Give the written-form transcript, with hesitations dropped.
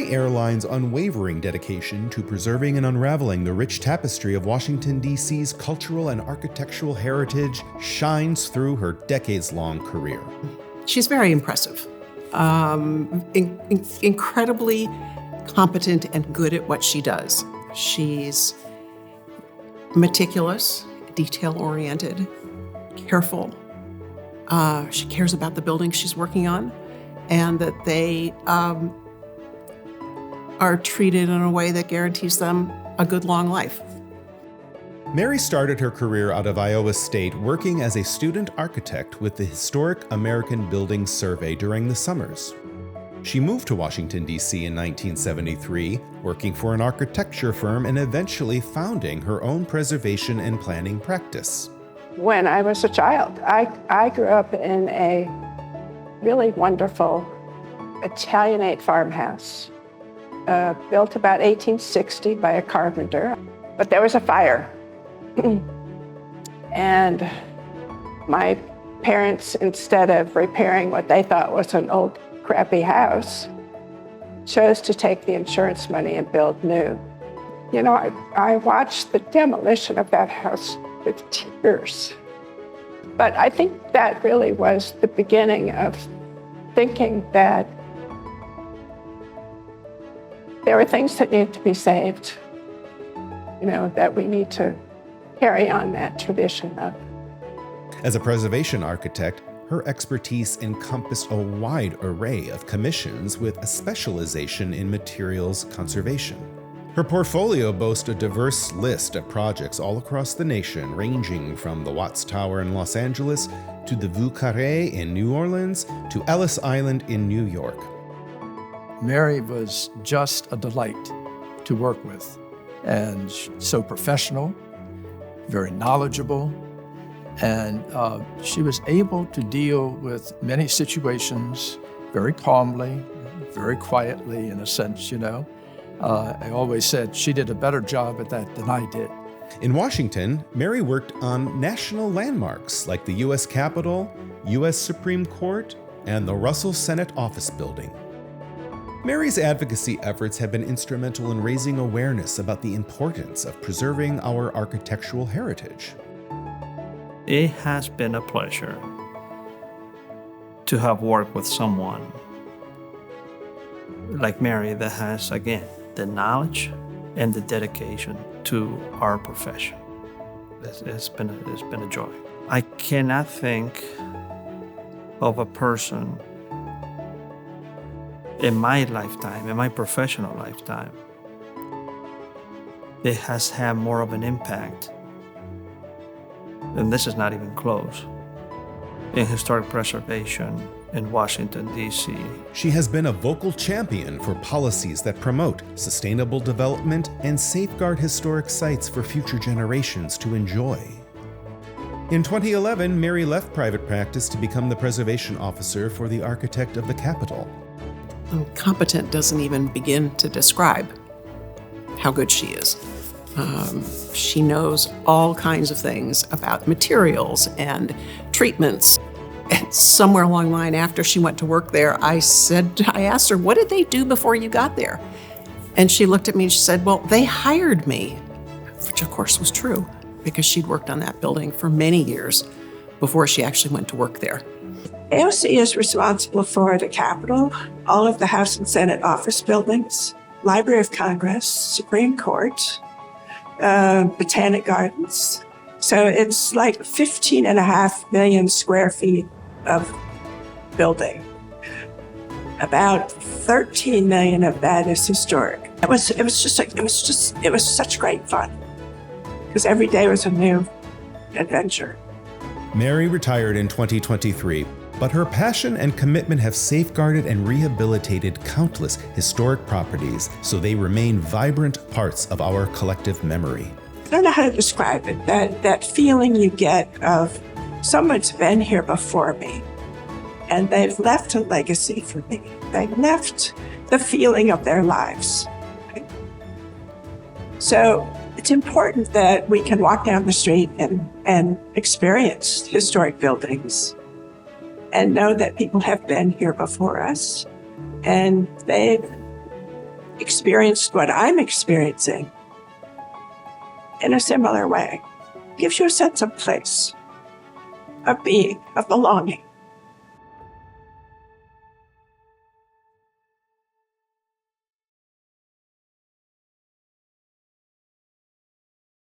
Mary Oehrlein's unwavering dedication to preserving and unraveling the rich tapestry of Washington, D.C.'s cultural and architectural heritage shines through her decades-long career. She's very impressive, incredibly competent and good at what she does. She's meticulous, detail-oriented, careful. She cares about the buildings she's working on, and that they are treated in a way that guarantees them a good long life. Mary started her career out of Iowa State working as a student architect with the Historic American Buildings Survey during the summers. She moved to Washington, D.C. in 1973, working for an architecture firm and eventually founding her own preservation and planning practice. When I was a child, I grew up in a really wonderful Italianate farmhouse, built about 1860 by a carpenter. But there was a fire. And my parents, instead of repairing what they thought was an old, crappy house, chose to take the insurance money and build new. You know, I watched the demolition of that house with tears. But I think that really was the beginning of thinking that there were things that needed to be saved, you know, that we need to carry on that tradition of. As a preservation architect, her expertise encompassed a wide array of commissions with a specialization in materials conservation. Her portfolio boasts a diverse list of projects all across the nation, ranging from the Watts Tower in Los Angeles to the Vieux Carré in New Orleans to Ellis Island in New York. Mary was just a delight to work with, and so professional, very knowledgeable, and she was able to deal with many situations very calmly, very quietly, in a sense, you know. I always said she did a better job at that than I did. In Washington, Mary worked on national landmarks like the U.S. Capitol, U.S. Supreme Court, and the Russell Senate Office Building. Mary's advocacy efforts have been instrumental in raising awareness about the importance of preserving our architectural heritage. It has been a pleasure to have worked with someone like Mary that has, again, the knowledge and the dedication to our profession. It's been a joy. I cannot think of a person in my lifetime, in my professional lifetime, that has had more of an impact, and this is not even close, in historic preservation in Washington, D.C. She has been a vocal champion for policies that promote sustainable development and safeguard historic sites for future generations to enjoy. In 2011, Mary left private practice to become the preservation officer for the architect of the Capitol. Competent doesn't even begin to describe how good she is. She knows all kinds of things about materials and treatments. And somewhere along the line, after she went to work there, I asked her, what did they do before you got there? And she looked at me and she said, well, they hired me, which of course was true, because she'd worked on that building for many years before she actually went to work there. AOC is responsible for the Capitol, all of the House and Senate office buildings, Library of Congress, Supreme Court, Botanic Gardens. So it's like 15.5 million square feet of building. About 13 million of that is historic. It was such great fun, because every day was a new adventure. Mary retired in 2023, but her passion and commitment have safeguarded and rehabilitated countless historic properties so they remain vibrant parts of our collective memory. I don't know how to describe it, that feeling you get of someone's been here before me and they've left a legacy for me. They've left the feeling of their lives. So it's important that we can walk down the street and experience historic buildings and know that people have been here before us and they've experienced what I'm experiencing in a similar way. Gives you a sense of place, of being, of belonging.